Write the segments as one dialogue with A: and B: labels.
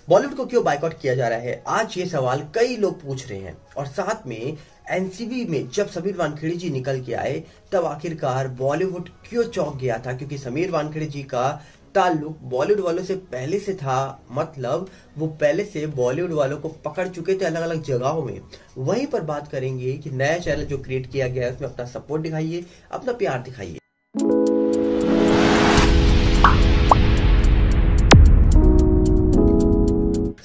A: बॉलीवुड को क्यों बायकॉट किया जा रहा है, आज ये सवाल कई लोग पूछ रहे हैं। और साथ में एनसीबी में जब समीर वानखेड़े जी निकल के आए तब आखिरकार बॉलीवुड क्यों चौंक गया था, क्योंकि समीर वानखेड़े जी का ताल्लुक बॉलीवुड वालों से पहले से था। मतलब वो पहले से बॉलीवुड वालों को पकड़ चुके थे अलग अलग जगहों में। वहीं पर बात करेंगे कि नया चैनल जो क्रिएट किया गया है उसमें अपना सपोर्ट दिखाइए, अपना प्यार दिखाइए।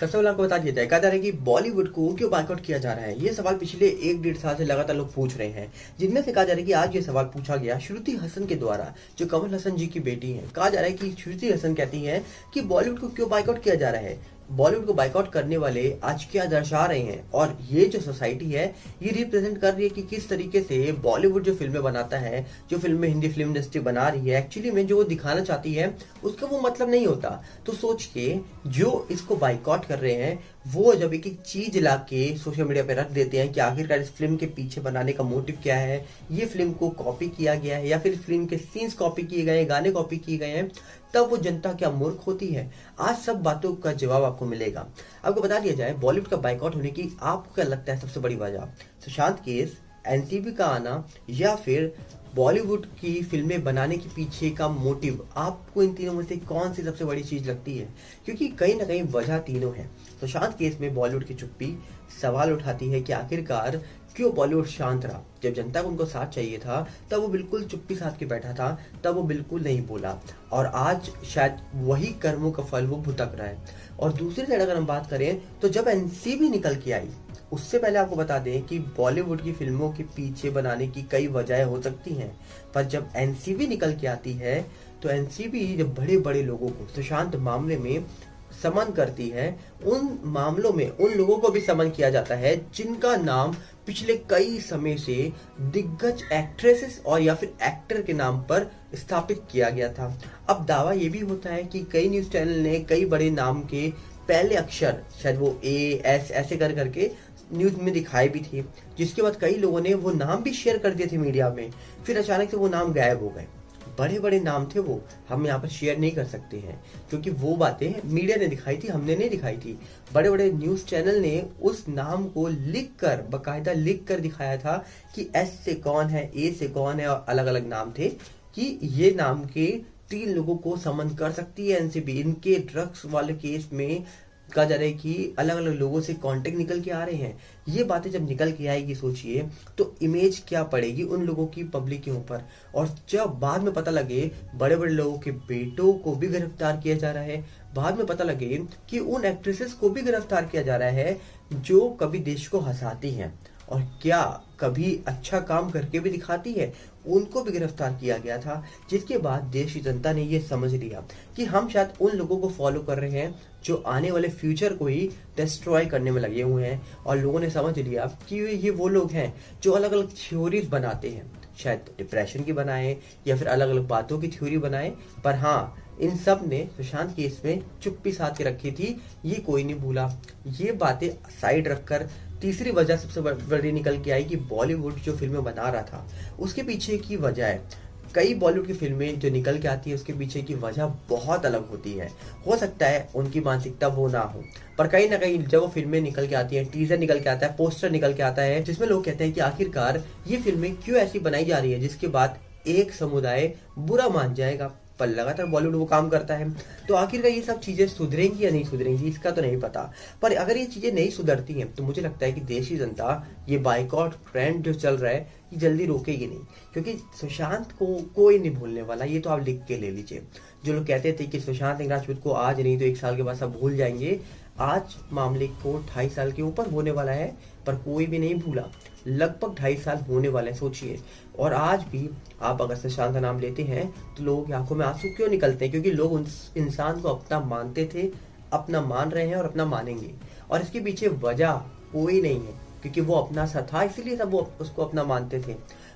A: सबसे पहले आपको बता दिया जाए, कहा जा रहा है कि बॉलीवुड को क्यों बायकॉट किया जा रहा है। ये सवाल पिछले 1-1.5 साल से लगातार लोग पूछ रहे हैं, जिनमें से कहा जा रहा है कि आज ये सवाल पूछा गया श्रुति हसन के द्वारा, जो कमल हसन जी की बेटी हैं। कहा जा रहा है कि श्रुति हसन कहती हैं कि बॉलीवुड को क्यों बायकॉट किया जा रहा है, बॉलीवुड को बायकॉट करने वाले आज क्या दर्शा रहे हैं। और ये जो सोसाइटी है ये रिप्रेजेंट कर रही है कि किस तरीके से बॉलीवुड जो फिल्में बनाता है, जो फिल्में हिंदी फिल्म इंडस्ट्री बना रही है, एक्चुअली में जो वो दिखाना चाहती है उसका वो मतलब नहीं होता। तो सोच के जो इसको बायकॉट कर रहे हैं वो जब एक एक चीज ला के सोशल मीडिया पे रख देते हैं कि आखिरकार इस फिल्म के पीछे बनाने का मोटिव क्या है, ये फिल्म को कॉपी किया गया है या फिर फिल्म के सीन्स कॉपी किए गए हैं, गाने कॉपी किए गए हैं, तब वो जनता क्या मूर्ख होती है। आज सब बातों का जवाब आपको मिलेगा। आपको बता दिया जाए बॉलीवुड का बायकॉट होने की आपको क्या लगता है सबसे बड़ी वजह, सुशांत केस, एनसीबी का आना या फिर बॉलीवुड की फिल्में बनाने के पीछे का मोटिव, आपको इन तीनों में से कौन सी सबसे बड़ी चीज लगती है? क्योंकि कहीं ना कहीं वजह तीनों है। सुशांत केस में बॉलीवुड की चुप्पी सवाल उठाती है कि आखिरकार क्यों बॉलीवुड शांत रहा। जब जनता को उनको साथ चाहिए था तब वो बिल्कुल चुप्पी साध के बैठा था, तब वो बिल्कुल नहीं बोला। और आज शायद वही कर्मों का फल वो भुगत रहा है। और दूसरी साइड अगर हम बात करें तो जब एनसीबी निकल के आई, उससे पहले आपको बता दें कि बॉलीवुड की फिल्मों के पीछे बनाने की कई वजहें हो सकती हैं, पर जब एनसीबी निकल के आती है तो एनसीबी जब बड़े बड़े लोगों को सुशांत मामले में समन करती है, उन मामलों में उन लोगों को भी समन किया जाता है जिनका नाम पिछले कई समय से दिग्गज एक्ट्रेसेस और या फिर एक्टर के नाम पर स्थापित किया गया था। अब दावा ये भी होता है कि कई न्यूज चैनल ने कई बड़े नाम के पहले अक्षर, शायद वो AS ऐसे कर करके न्यूज में दिखाई भी थी, जिसके बाद कई लोगों ने वो नाम भी शेयर कर दिए थे मीडिया में। फिर अचानक से वो नाम गायब हो गए। बड़े बड़े नाम थे वो, हम यहाँ पर शेयर नहीं कर सकते हैं क्योंकि वो बातें मीडिया ने दिखाई थी, हमने नहीं दिखाई थी। बड़े बड़े न्यूज चैनल ने उस नाम को लिख कर, बाकायदा लिख कर दिखाया था कि S से कौन है, A से कौन है, और अलग अलग नाम थे कि ये नाम के 3 लोगों को समन कर सकती है एनसीबी। इनके ड्रग्स वाले केस में कहा जा रहा है कि अलग अलग लोगों से कांटेक्ट निकल के आ रहे हैं। ये बातें जब निकल के आएगी, सोचिए तो इमेज क्या पड़ेगी उन लोगों की पब्लिक के ऊपर। और जब बाद में पता लगे बड़े बड़े लोगों के बेटों को भी गिरफ्तार किया जा रहा है, बाद में पता लगे कि उन एक्ट्रेसेस को भी गिरफ्तार किया जा रहा है जो कभी देश को हंसाती हैं और क्या कभी अच्छा काम करके भी दिखाती है, उनको भी गिरफ्तार किया गया था। जिसके बाद देश की जनता ने ये समझ लिया कि हम शायद उन लोगों को फॉलो कर रहे हैं जो आने वाले फ्यूचर को ही डिस्ट्रॉय करने में लगे हुए हैं। और लोगों ने समझ लिया कि ये वो लोग हैं जो अलग अलग थ्योरीज बनाते हैं, शायद डिप्रेशन की बनाए या फिर अलग अलग बातों की थ्योरी बनाए, पर हाँ इन सब ने सुशांत केस में चुप्पी साध के रखी थी, ये कोई नहीं भूला। ये बातें साइड रखकर तीसरी वजह सबसे बड़ी निकल के आई कि बॉलीवुड जो फिल्में बना रहा था उसके पीछे की वजह है। कई बॉलीवुड की फिल्में जो निकल के आती है उसके पीछे की वजह बहुत अलग होती है। हो सकता है उनकी मानसिकता वो ना हो, पर कहीं ना कहीं जब वो फिल्में निकल के आती हैं, टीजर निकल के आता है, पोस्टर निकल के आता है, जिसमें लोग कहते हैं कि आखिरकार ये फिल्में क्यों ऐसी बनाई जा रही है जिसके बाद एक समुदाय बुरा मान जाएगा। पर लगातार बॉलीवुड वो काम करता है। तो आखिरकार ये सब चीजें सुधरेंगी या नहीं सुधरेंगी इसका तो नहीं पता, पर अगर ये चीजें नहीं सुधरती हैं तो मुझे लगता है कि देश की जनता ये बायकॉट ट्रेंड जो चल रहा है ये जल्दी रोकेगी नहीं, क्योंकि सुशांत को कोई नहीं भूलने वाला। ये तो आप लिख के ले लीजिए। जो लोग कहते थे कि सुशांत सिंह राजपूत को आज नहीं तो 1 साल के बाद सब भूल जाएंगे, आज मामले को 2.5 साल के ऊपर होने वाला है पर कोई भी नहीं भूला। लगभग 2.5 साल होने वाले हैं, सोचिए। और आज भी आप अगर सुशांत का नाम लेते हैं तो लोगों की आंखों में आंसू क्यों निकलते हैं? क्योंकि लोग उस इंसान को अपना मानते थे, अपना मान रहे हैं और अपना मानेंगे। और इसके पीछे वजह कोई नहीं है, क्योंकि वो अपना सा था इसीलिए सब वो उसको अपना मानते थे।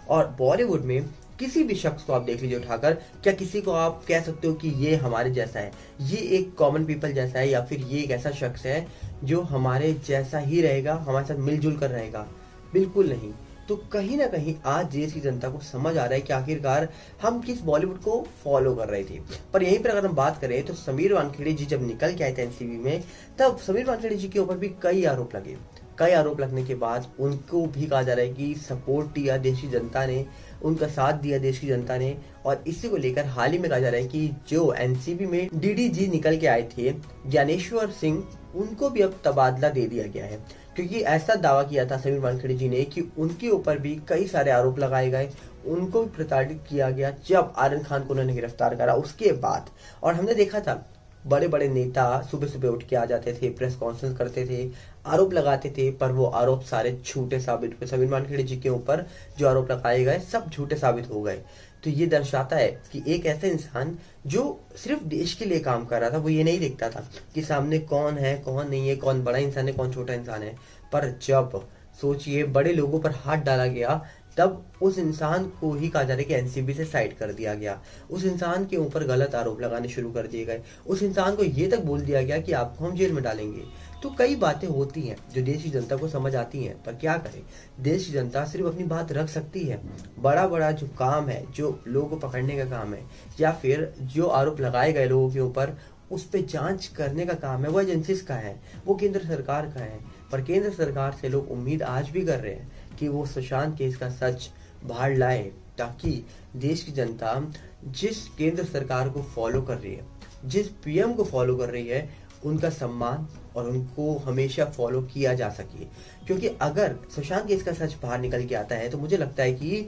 A: और बॉलीवुड में किसी भी शख्स को आप देख लीजिए उठाकर, क्या किसी को आप कह सकते हो कि ये हमारे जैसा है, ये एक कॉमन पीपल जैसा है, या फिर ये एक ऐसा शख्स है जो हमारे जैसा ही रहेगा, हमारे साथ मिलजुल कर रहेगा? बिल्कुल नहीं। तो कहीं ना कहीं आज देश की जनता को समझ आ रहा है कि आखिरकार हम किस बॉलीवुड को फॉलो कर रहे थे। पर यहीं पर अगर हम बात करें तो समीर वानखेड़े जी जब निकल के आए थे एनसीबी में, तब समीर वानखेड़े जी के ऊपर भी कई आरोप लगे। कई आरोप लगने के बाद उनको भी कहा जा रहा है कि सपोर्ट दिया देश की जनता ने, उनका साथ दिया देश की जनता ने। और इसी को लेकर हाल ही में कहा जा रहा है कि जो एनसीबी में डीडीजी निकल के आए थे ज्ञानेश्वर सिंह, उनको भी अब तबादला दे दिया गया है। क्योंकि ऐसा दावा किया था समीर वानखेड़े जी ने कि उनके ऊपर भी कई सारे आरोप लगाए गए, उनको भी प्रताड़ित किया गया जब आर्यन खान को उन्होंने गिरफ्तार करा उसके बाद। और हमने देखा था बड़े बड़े नेता सुबह सुबह उठ के आ जाते थे, प्रेस कॉन्फ्रेंस करते थे, आरोप लगाते थे, पर वो आरोप सारे झूठे साबित हुए। समीर वानखेड़े जी के ऊपर जो आरोप लगाए गए सब झूठे साबित हो गए। तो ये दर्शाता है कि एक ऐसा इंसान जो सिर्फ देश के लिए काम कर रहा था, वो ये नहीं देखता था कि सामने कौन है कौन नहीं है, कौन बड़ा इंसान है कौन छोटा इंसान है। पर जब सोचिए बड़े लोगों पर हाथ डाला गया, तब उस इंसान को ही कहा जा रहा है कि एनसीबी से साइड कर दिया गया। उस इंसान के ऊपर गलत आरोप लगाने शुरू कर दिए गए। उस इंसान को ये तक बोल दिया गया कि आपको हम जेल में डालेंगे। तो कई बातें होती हैं जो देश की जनता को समझ आती हैं, पर क्या करें, देश की जनता सिर्फ अपनी बात रख सकती है। बड़ा बड़ा जो काम है, जो लोगों को पकड़ने का काम है, या फिर जो आरोप लगाए गए लोगों के ऊपर, उस पर जांच करने का काम है, वो एजेंसीज का है, वो केंद्र सरकार का है। पर केंद्र सरकार से लोग उम्मीद आज भी कर रहे हैं कि वो सुशांत केस का सच बाहर लाए, ताकि देश की जनता जिस केंद्र सरकार को फॉलो कर रही है, जिस पीएम को फॉलो कर रही है, उनका सम्मान और उनको हमेशा फॉलो किया जा सके। क्योंकि अगर सुशांत केस का सच बाहर निकल के आता है तो मुझे लगता है कि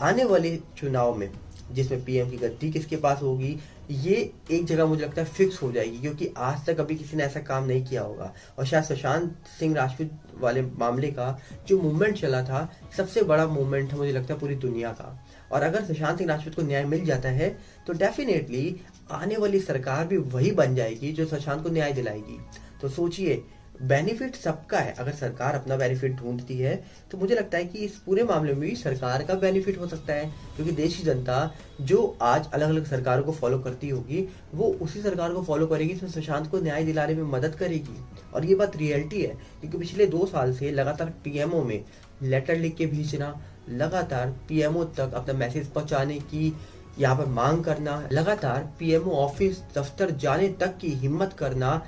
A: आने वाले चुनाव में जिसमें पीएम की गद्दी किसके पास होगी, ये एक जगह मुझे लगता है फिक्स हो जाएगी। क्योंकि आज तक अभी किसी ने ऐसा काम नहीं किया होगा। और शायद सुशांत सिंह राजपूत वाले मामले का जो मूवमेंट चला था, सबसे बड़ा मूवमेंट है मुझे लगता है पूरी दुनिया का। और अगर सुशांत सिंह राजपूत को न्याय मिल जाता है तो डेफिनेटली आने वाली सरकार भी वही बन जाएगी जो सुशांत को न्याय दिलाएगी। तो सोचिए, बेनिफिट सबका है। अगर सरकार अपना बेनिफिट ढूंढती है तो मुझे लगता है कि इस पूरे मामले में भी सरकार का बेनिफिट हो सकता है। क्योंकि देश की जनता जो आज अलग अलग सरकारों को फॉलो करती होगी, वो उसी सरकार को फॉलो करेगी जो सुशांत को न्याय दिलाने में मदद करेगी। और ये बात रियलिटी है, क्योंकि पिछले 2 साल से लगातार पीएमओ में लेटर लिख के भेजना, लगातार पीएमओ तक अपना मैसेज पहुंचाने की यहाँ पर मांग करना, लगातार पीएमओ ऑफिस दफ्तर जाने तक की हिम्मत करना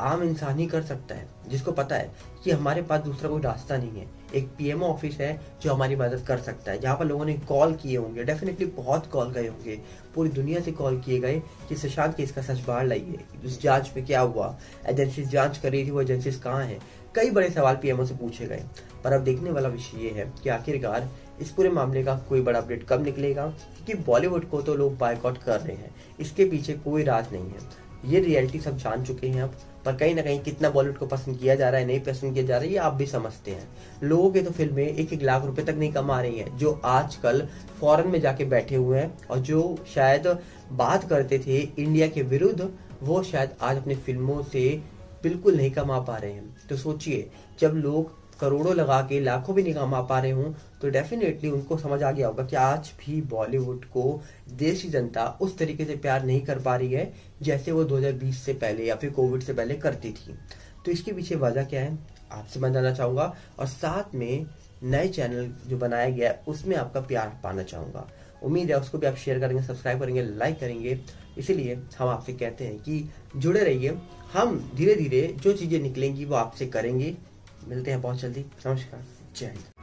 A: आम इंसान ही कर सकता है, जिसको पता है कि हमारे पास दूसरा कोई रास्ता नहीं है। एक पीएमओ ऑफिस है जो हमारी मदद कर सकता है। जहाँ पर लोगों ने कॉल किए होंगे, डेफिनेटली बहुत कॉल गए होंगे, पूरी दुनिया से कॉल किए गए कि सुशांत केस का सच बाहर लाइए, उस जांच में क्या हुआ, एजेंसी जांच कर रही थी, वो एजेंसीज कहाँ है। कई बड़े सवाल पीएमओ से पूछे गए। पर अब देखने वाला विषय ये है कि आखिरकार इस पूरे मामले का कोई बड़ा अपडेट कब निकलेगा। क्योंकि बॉलीवुड को तो लोग बायकॉट कर रहे हैं, इसके पीछे कोई राज नहीं है। ये रियलिटी सब जान चुके हैं अब। पर कहीं ना कहीं कितना बॉलीवुड को पसंद किया जा रहा है, नहीं पसंद किया जा रहा है, ये आप भी समझते हैं। लोगों के तो फिल्में 1-1 लाख रुपए तक नहीं कमा रही हैं, जो आजकल फॉरेन में जाके बैठे हुए हैं और जो शायद बात करते थे इंडिया के विरुद्ध, वो शायद आज अपनी फिल्मों से बिल्कुल नहीं कमा पा रहे हैं। तो सोचिए, जब लोग करोड़ों लगा के लाखों भी नहीं कमा पा रहे हूँ, तो डेफिनेटली उनको समझ आ गया होगा कि आज भी बॉलीवुड को देश की जनता उस तरीके से प्यार नहीं कर पा रही है जैसे वो 2020 से पहले या फिर कोविड से पहले करती थी। तो इसके पीछे वजह क्या है आपसे मैं जानना चाहूंगा, और साथ में नए चैनल जो बनाया गया है उसमें आपका प्यार पाना चाहूंगा। उम्मीद है उसको भी आप शेयर करेंगे, सब्सक्राइब करेंगे, लाइक करेंगे। इसीलिए हम आपसे कहते हैं कि जुड़े रहिए। हम धीरे धीरे जो चीजें निकलेंगी वो आपसे करेंगे। मिलते हैं बहुत जल्दी। नमस्कार, जय हिंद।